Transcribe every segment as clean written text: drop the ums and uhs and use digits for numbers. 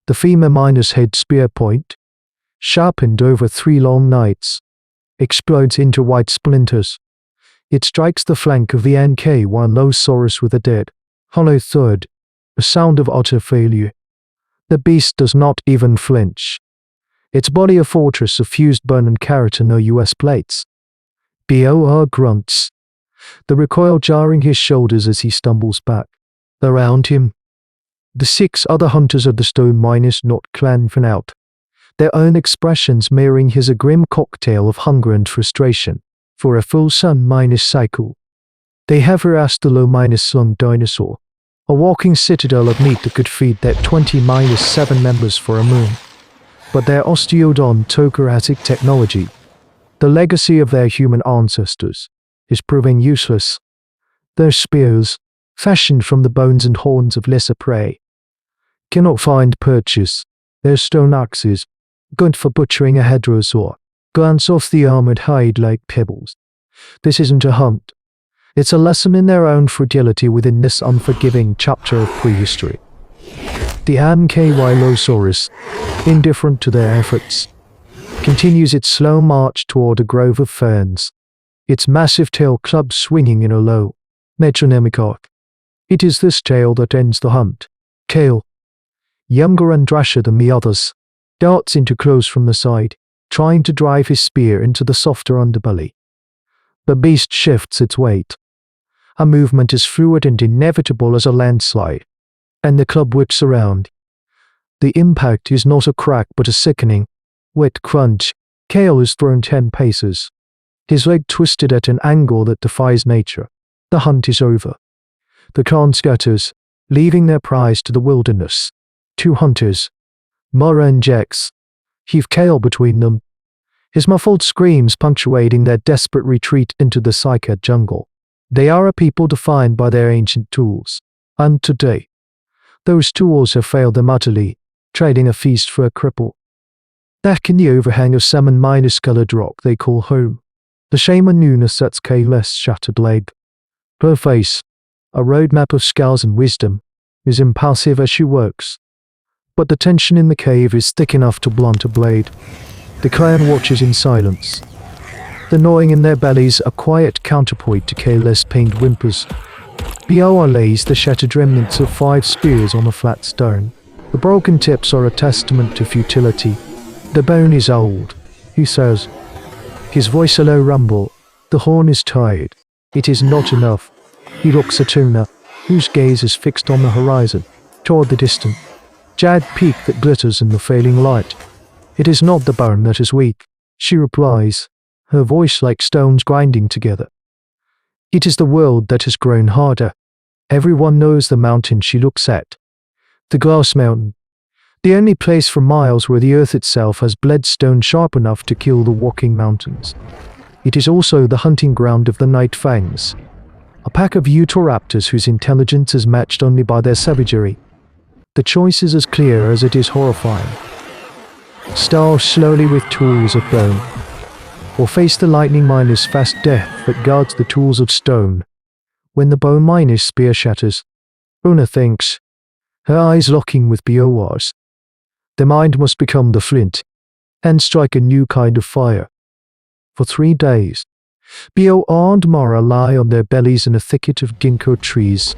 The femur minus head spear point, sharpened over 3 long nights, explodes into white splinters. It strikes the flank of the Ankylosaurus with a dead, hollow thud, a sound of utter failure. The beast does not even flinch. Its body a fortress of fused bone and keratin or US plates. Bor grunts, the recoil jarring his shoulders as he stumbles back. Around him, the 6 other hunters of the stone minus not clan fan out, their own expressions mirroring his a grim cocktail of hunger and frustration, for a full sun minus cycle. They have harassed the low minus slung dinosaur, a walking citadel of meat that could feed their 20-7 members for a moon. But their osteodontokeratic technology, the legacy of their human ancestors, is proving useless. Their spears, fashioned from the bones and horns of lesser prey, cannot find purchase. Their stone axes, good for butchering a hadrosaur, glance off the armored hide like pebbles. This isn't a hunt. It's a lesson in their own fragility within this unforgiving chapter of prehistory. The Ankylosaurus, indifferent to their efforts, continues its slow march toward a grove of ferns, its massive tail club swinging in a low, metronomic arc. It is this tail that ends the hunt. Kale, younger and drasher than the others, darts into close from the side, trying to drive his spear into the softer underbelly. The beast shifts its weight. A movement as fluid and inevitable as a landslide, and the club whips around. The impact is not a crack but a sickening, wet crunch. Kale is thrown 10 paces, his leg twisted at an angle that defies nature. The hunt is over. The clan scatters, leaving their prize to the wilderness. 2 hunters, Mara and Jex, heave Kale between them, his muffled screams punctuating their desperate retreat into the cycad jungle. They are a people defined by their ancient tools, and today, those tools have failed them utterly, trading a feast for a cripple. Back in the overhang of salmon minus colored rock they call home, the shaman Nuna sets Kale's shattered leg. Her face, a roadmap of scars and wisdom, is impassive as she works. But the tension in the cave is thick enough to blunt a blade. The clan watches in silence, the gnawing in their bellies a quiet counterpoint to Kale's pained whimpers. Bor lays the shattered remnants of 5 spears on a flat stone. The broken tips are a testament to futility. The bone is old, he says, his voice a low rumble. The horn is tired. It is not enough. He looks at Una, whose gaze is fixed on the horizon, toward the distant, jagged peak that glitters in the failing light. It is not the bone that is weak, she replies, her voice like stones grinding together. It is the world that has grown harder. Everyone knows the mountain she looks at. The glass mountain. The only place for miles where the earth itself has bled stone sharp enough to kill the walking mountains. It is also the hunting ground of the Night Fangs, a pack of Utahraptors whose intelligence is matched only by their savagery. The choice is as clear as it is horrifying. Starve slowly with tools of bone, or face the lightning miner's fast death that guards the tools of stone. When the bone miner's spear shatters, Una thinks, her eyes locking with Bor's. The mind must become the flint, and strike a new kind of fire. For 3 days, Bor and Mara lie on their bellies in a thicket of ginkgo trees,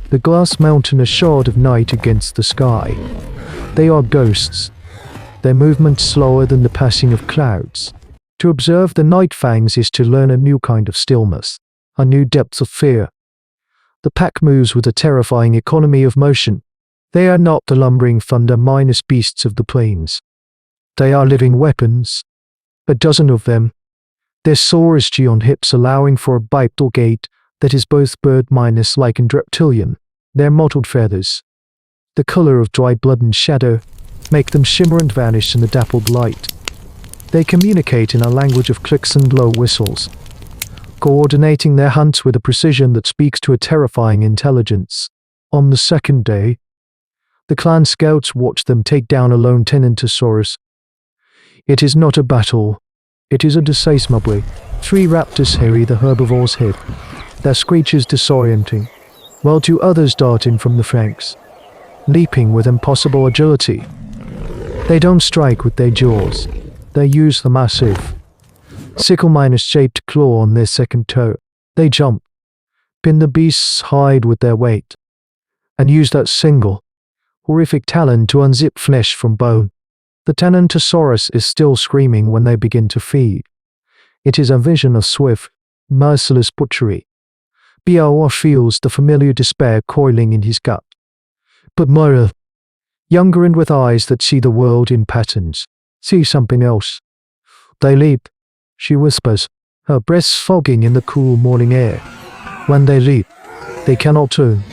the glass mountain a shard of night against the sky. They are ghosts, their movements slower than the passing of clouds. To observe the Night Fangs is to learn a new kind of stillness, a new depth of fear. The pack moves with a terrifying economy of motion. They are not the lumbering thunder minus beasts of the plains. They are living weapons, a dozen of them, their swords on hips allowing for a bipedal gait that is both bird minus like and reptilian. Their mottled feathers, the color of dry blood and shadow, make them shimmer and vanish in the dappled light. They communicate in a language of clicks and low whistles, coordinating their hunts with a precision that speaks to a terrifying intelligence. On the 2nd day, the clan scouts watch them take down a lone Tenentosaurus. It is not a battle, it is a decismably. 3 raptors harry the herbivore's head, their screeches disorienting, while 2 others dart in from the flanks, leaping with impossible agility. They don't strike with their jaws. They use the massive sickle-shaped claw on their second toe. They jump, pin the beast's hide with their weight, and use that single, horrific talon to unzip flesh from bone. The Ankylosaurus is still screaming when they begin to feed. It is a vision of swift, merciless butchery. Biawa feels the familiar despair coiling in his gut. But Moira, younger and with eyes that see the world in patterns, sees something else. They leap, she whispers, her breath fogging in the cool morning air. When they leap, they cannot turn,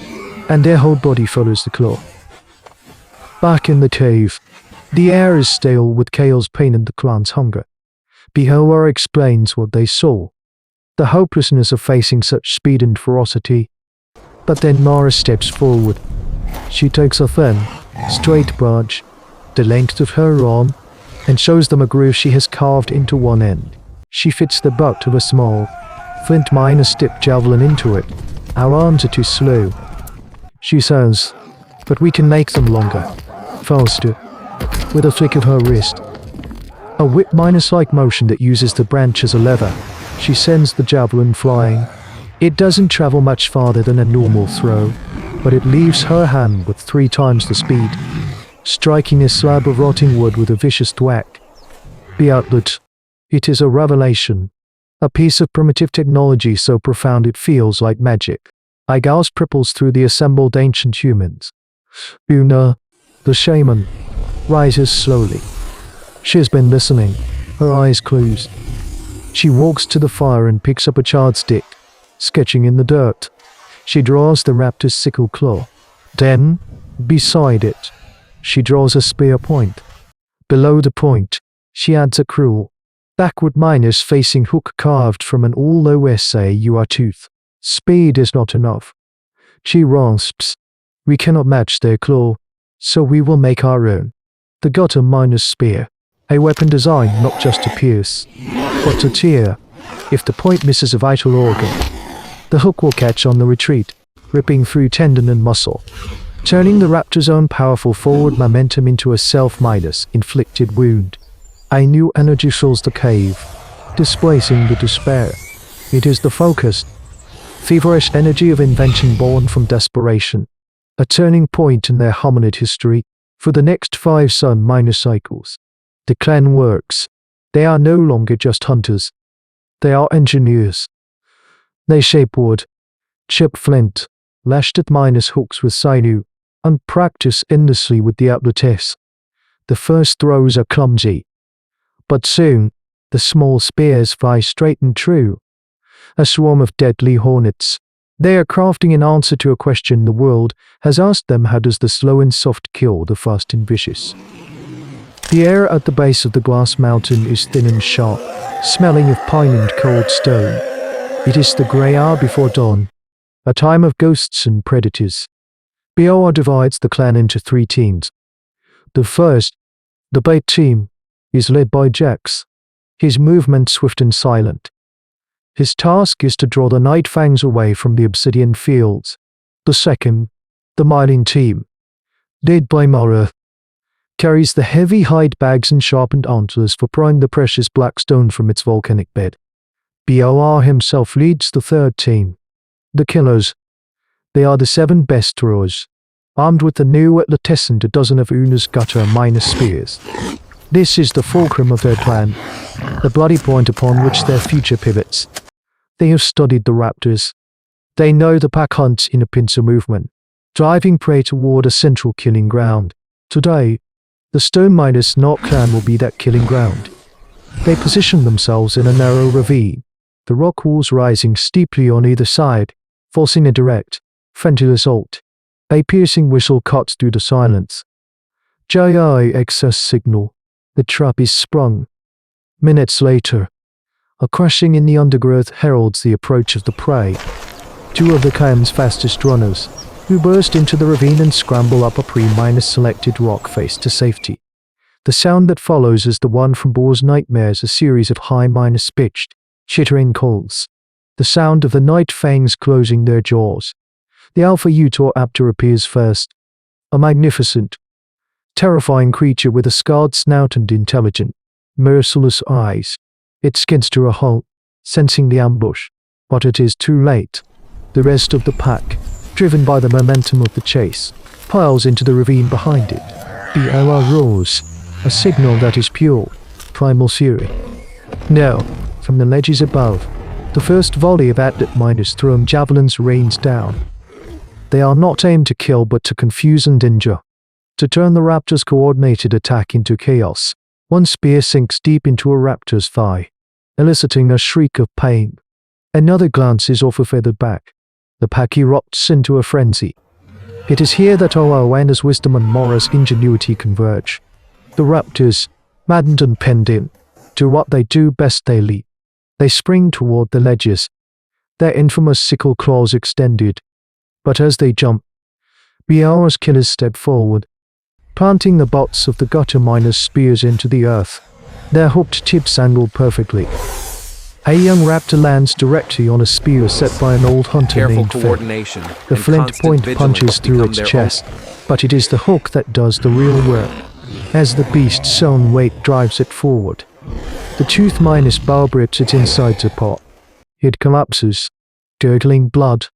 and their whole body follows the claw. Back in the cave, the air is stale with Kale's pain and the clan's hunger. Biawa explains what they saw, the hopelessness of facing such speed and ferocity. But then Mara steps forward. She takes a thin, straight branch, the length of her arm, and shows them a groove she has carved into one end. She fits the butt of a small, flint-tipped javelin into it. Our arms are too slow, she says, but we can make them longer, faster, with a flick of her wrist. A whip-like motion that uses the branch as a lever. She sends the javelin flying. It doesn't travel much farther than a normal throw, but it leaves her hand with 3 times the speed, striking a slab of rotting wood with a vicious thwack. The atlatl. It is a revelation, a piece of primitive technology so profound it feels like magic. I gasp ripples through the assembled ancient humans. Una, the shaman, rises slowly. She has been listening, her eyes closed. She walks to the fire and picks up a charred stick, sketching in the dirt. She draws the raptor's sickle claw. Then, beside it, she draws a spear point. Below the point, she adds a cruel, backward facing hook carved from an all-OSA tooth. Speed is not enough. She rasps. We cannot match their claw, so we will make our own. The gutter spear, a weapon designed not just to pierce, but to tear. If the point misses a vital organ, the hook will catch on the retreat, ripping through tendon and muscle, turning the raptor's own powerful forward momentum into a self-inflicted wound. A new energy fills the cave, displacing the despair. It is the focused, feverish energy of invention born from desperation, a turning point in their hominid history. For the next 5 sun-cycles, the clan works. They are no longer just hunters. They are engineers. They shape wood, chip flint, lashed at hooks with sinew, and practice endlessly with the atlatl. The first throws are clumsy, but soon, the small spears fly straight and true. A swarm of deadly hornets. They are crafting an answer to a question the world has asked them: how does the slow and soft kill the fast and vicious? The air at the base of the glass mountain is thin and sharp, smelling of pine and cold stone. It is the grey hour before dawn, a time of ghosts and predators. Biawa divides the clan into 3 teams. The first, the bait team, is led by Jax, his movement swift and silent. His task is to draw the night fangs away from the obsidian fields. The second, the mining team, led by Mara, carries the heavy hide bags and sharpened antlers for prying the precious black stone from its volcanic bed. Biawa himself leads the third team, the killers. They are the 7 best throwers, armed with the new atlatl and a dozen of Una's gutter spears. This is the fulcrum of their plan, the bloody point upon which their future pivots. They have studied the raptors. They know the pack hunts in a pincer movement, driving prey toward a central killing ground. Today, the stone miners not clan will be that killing ground. They position themselves in a narrow ravine, the rock walls rising steeply on either side, forcing a direct, friendly assault. A piercing whistle cuts through the silence. JIXS signal. The trap is sprung. Minutes later, a crashing in the undergrowth heralds the approach of the prey. 2 of the clan's fastest runners, who burst into the ravine and scramble up a pre-selected rock face to safety. The sound that follows is the one from Boar's nightmares, a series of high-pitched, chittering calls. The sound of the night fangs closing their jaws. The alpha Utahraptor appears first, a magnificent, terrifying creature with a scarred snout and intelligent, merciless eyes. It skids to a halt, sensing the ambush, but it is too late. The rest of the pack, driven by the momentum of the chase, piles into the ravine behind it. The hour roars, a signal that is pure, primal fury. Now, from the ledges above, the first volley of atlatl miners thrown javelins rains down. They are not aimed to kill but to confuse and injure, to turn the raptor's coordinated attack into chaos. One spear sinks deep into a raptor's thigh, eliciting a shriek of pain. Another glances off a feathered back. The pack erupts into a frenzy. It is here that Owaina's wisdom and Mora's ingenuity converge. The raptors, maddened and penned in, do what they do best: they leap. They spring toward the ledges, their infamous sickle claws extended. But as they jump, Biaora's killers step forward, planting the butts of the gutter miners' spears into the earth, their hooked tips angled perfectly. A young raptor lands directly on a spear set by an old hunter named Fen. The flint point punches through its chest, but it is the hook that does the real work, as the beast's own weight drives it forward. The tooth miner's bow rips its insides apart. It collapses, gurgling blood.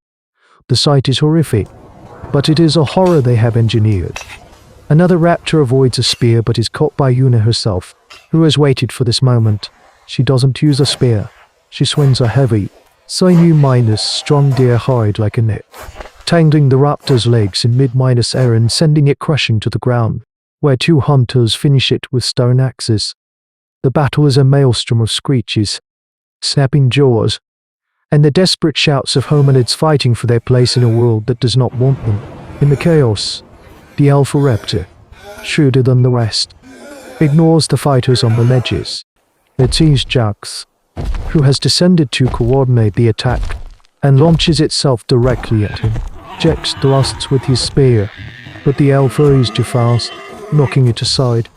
The sight is horrific, but it is a horror they have engineered. Another raptor avoids a spear but is caught by Una herself, who has waited for this moment. She doesn't use a spear. She swings a heavy, sinew miner's strong deer hide like a net, tangling the raptor's legs in mid-minus air and sending it crashing to the ground, where two hunters finish it with stone axes. The battle is a maelstrom of screeches, snapping jaws, and the desperate shouts of hominids fighting for their place in a world that does not want them. In the chaos, the alpha raptor, shrewder than the rest, ignores the fighters on the ledges. It sees Jax, who has descended to coordinate the attack, and launches itself directly at him. Jax thrusts with his spear, but the alpha is too fast, knocking it aside.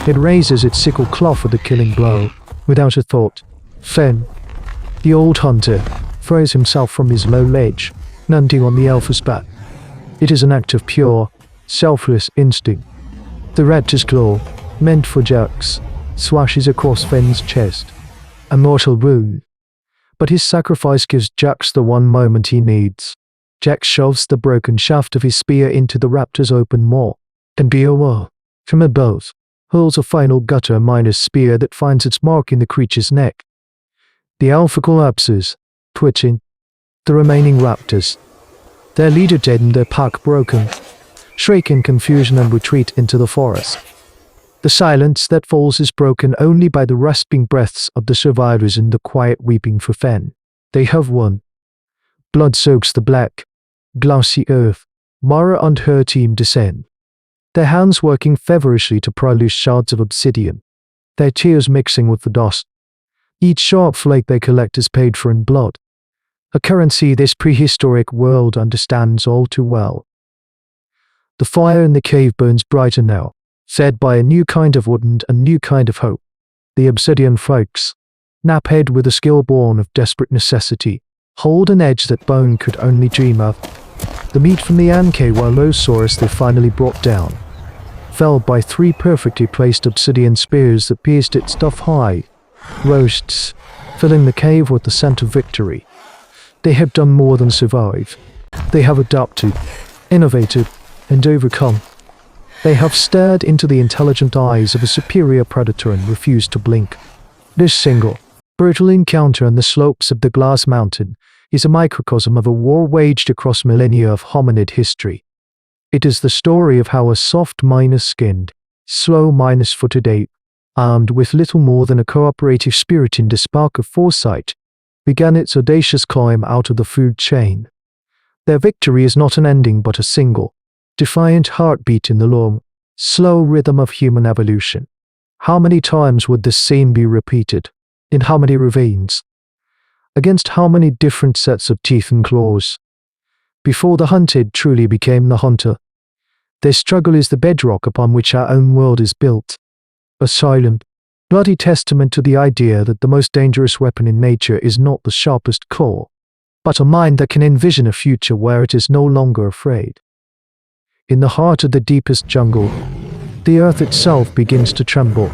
It raises its sickle claw for the killing blow, without a thought. Fen, the old hunter, throws himself from his low ledge, landing on the alpha's back. It is an act of pure, selfless instinct. The raptor's claw, meant for Jax, slashes across Fen's chest, a mortal wound. But his sacrifice gives Jax the one moment he needs. Jax shoves the broken shaft of his spear into the raptor's open maw, and Biaora, from above, hurls a final gutter miner's spear that finds its mark in the creature's neck. The alpha collapses, twitching. The remaining raptors, their leader dead and their pack broken, shriek in confusion and retreat into the forest. The silence that falls is broken only by the rasping breaths of the survivors and the quiet weeping for Fen. They have won. Blood soaks the black, glassy earth. Mara and her team descend, their hands working feverishly to pry loose shards of obsidian, their tears mixing with the dust. Each sharp flake they collect is paid for in blood, a currency this prehistoric world understands all too well. The fire in the cave burns brighter now, fed by a new kind of wood and a new kind of hope. The obsidian folks, knaphead with a skill born of desperate necessity, hold an edge that bone could only dream of. The meat from the Ankylosaurus they finally brought down, felled by 3 perfectly placed obsidian spears that pierced its tough hide, roasts, filling the cave with the scent of victory. They have done more than survive. They have adapted, innovated, and overcome. They have stared into the intelligent eyes of a superior predator and refused to blink. This single, brutal encounter on the slopes of the Glass Mountain is a microcosm of a war waged across millennia of hominid history. It is the story of how a soft skinned, slow footed ape, armed with little more than a cooperative spirit and a spark of foresight, began its audacious climb out of the food chain. Their victory is not an ending but a single, defiant heartbeat in the long, slow rhythm of human evolution. How many times would this scene be repeated? In how many ravines? Against how many different sets of teeth and claws? Before the hunted truly became the hunter. Their struggle is the bedrock upon which our own world is built. A silent, bloody testament to the idea that the most dangerous weapon in nature is not the sharpest claw, but a mind that can envision a future where it is no longer afraid. In the heart of the deepest jungle, The earth itself begins to tremble.